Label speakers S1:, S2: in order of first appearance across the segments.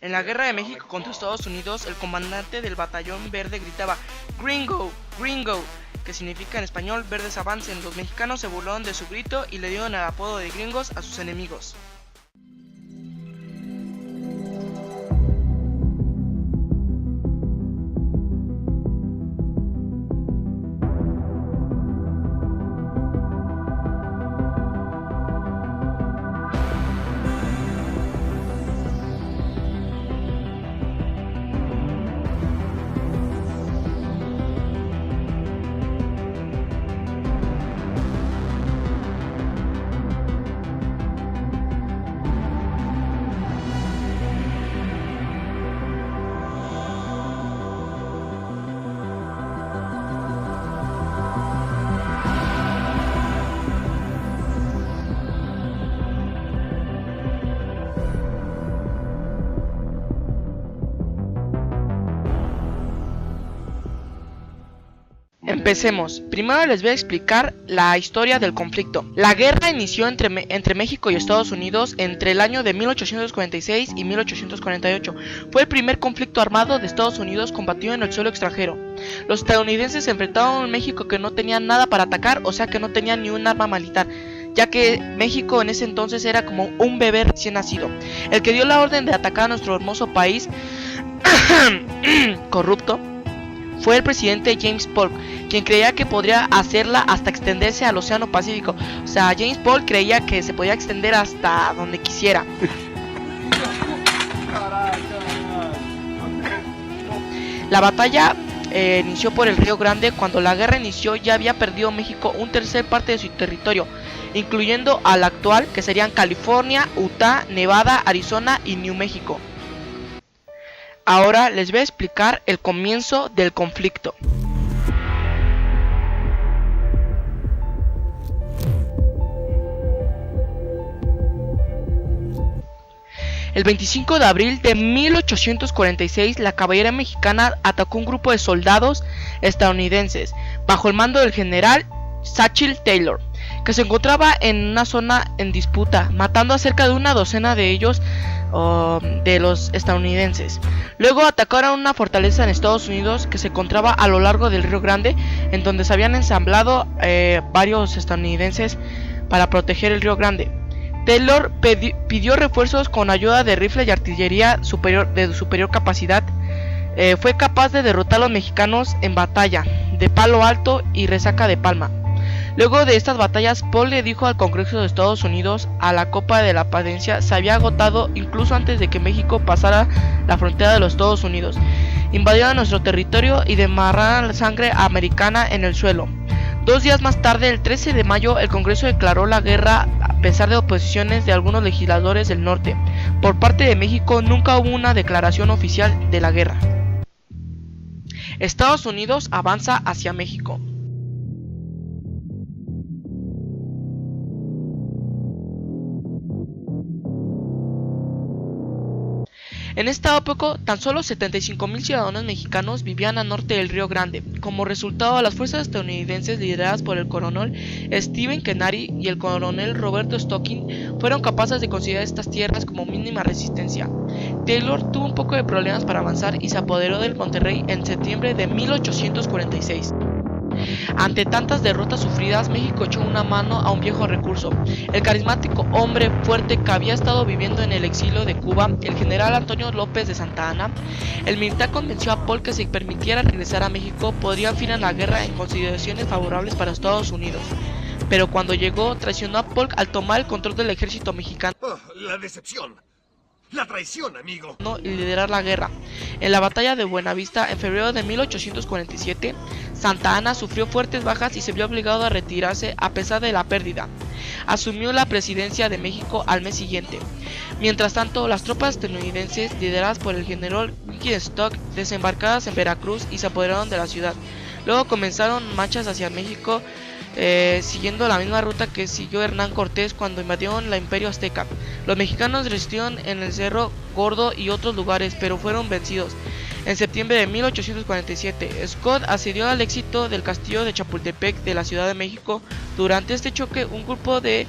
S1: En la guerra de México contra Estados Unidos, el comandante del batallón verde gritaba "Gringo, gringo", que significa en español "verdes avancen". Los mexicanos se burlaron de su grito y le dieron el apodo de gringos a sus enemigos. Empecemos. Primero les voy a explicar la historia del conflicto. La guerra inició entre México y Estados Unidos entre el año de 1846 y 1848. Fue el primer conflicto armado de Estados Unidos combatido en el suelo extranjero. Los estadounidenses se enfrentaron a un México que no tenía nada para atacar, o sea que no tenía ni un arma militar, ya que México en ese entonces era como un bebé recién nacido. El que dio la orden de atacar a nuestro hermoso país corrupto fue el presidente James Polk, quien creía que podría hacerla hasta extenderse al Océano Pacífico. O sea, James Polk creía que se podía extender hasta donde quisiera. La batalla inició por el Río Grande. Cuando la guerra inició ya había perdido México un tercer parte de su territorio, incluyendo al actual, que serían California, Utah, Nevada, Arizona y New México. Ahora les voy a explicar el comienzo del conflicto. El 25 de abril de 1846, la caballería mexicana atacó un grupo de soldados estadounidenses bajo el mando del general Zachary Taylor, que se encontraba en una zona en disputa, matando a cerca de una docena de ellos, de los estadounidenses. Luego atacaron una fortaleza en Estados Unidos que se encontraba a lo largo del Río Grande, en donde se habían ensamblado varios estadounidenses para proteger el Río Grande. Taylor pidió refuerzos con ayuda de rifle y artillería de superior capacidad. Fue capaz de derrotar a los mexicanos en batalla de Palo Alto y Resaca de Palma. Luego de estas batallas, Polk le dijo al Congreso de Estados Unidos a la Copa de la Independencia se había agotado incluso antes de que México pasara la frontera de los Estados Unidos. Invadieron nuestro territorio y derramaron la sangre americana en el suelo. 2 días más tarde, el 13 de mayo, el Congreso declaró la guerra a pesar de oposiciones de algunos legisladores del norte. Por parte de México nunca hubo una declaración oficial de la guerra. Estados Unidos avanza hacia México. En esta época, tan solo 75,000 ciudadanos mexicanos vivían al norte del Río Grande. Como resultado, las fuerzas estadounidenses lideradas por el coronel Stephen Kennedy y el coronel Roberto Stocking fueron capaces de considerar estas tierras como mínima resistencia. Taylor tuvo un poco de problemas para avanzar y se apoderó del Monterrey en septiembre de 1846. Ante tantas derrotas sufridas, México echó una mano a un viejo recurso. El carismático hombre fuerte que había estado viviendo en el exilio de Cuba, el general Antonio López de Santa Anna. El militar convenció a Polk que si permitiera regresar a México, podría fin a la guerra en consideraciones favorables para Estados Unidos. Pero cuando llegó, traicionó a Polk al tomar el control del ejército mexicano.
S2: La decepción. La traición, amigo.
S1: Y liderar la guerra. En la batalla de Buenavista, en febrero de 1847, Santa Anna sufrió fuertes bajas y se vio obligado a retirarse a pesar de la pérdida. Asumió la presidencia de México al mes siguiente. Mientras tanto, las tropas estadounidenses, lideradas por el general Stock, desembarcadas en Veracruz y se apoderaron de la ciudad. Luego comenzaron marchas hacia México, siguiendo la misma ruta que siguió Hernán Cortés cuando invadieron el Imperio Azteca. Los mexicanos resistieron en el Cerro Gordo y otros lugares, pero fueron vencidos. En septiembre de 1847, Scott accedió al éxito del castillo de Chapultepec de la Ciudad de México. Durante este choque, un grupo de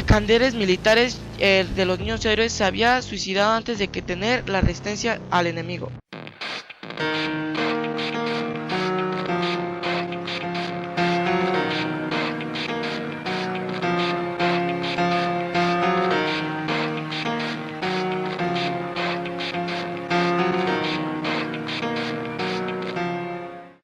S1: Canderes militares de los niños héroes se había suicidado antes de que tener la resistencia al enemigo.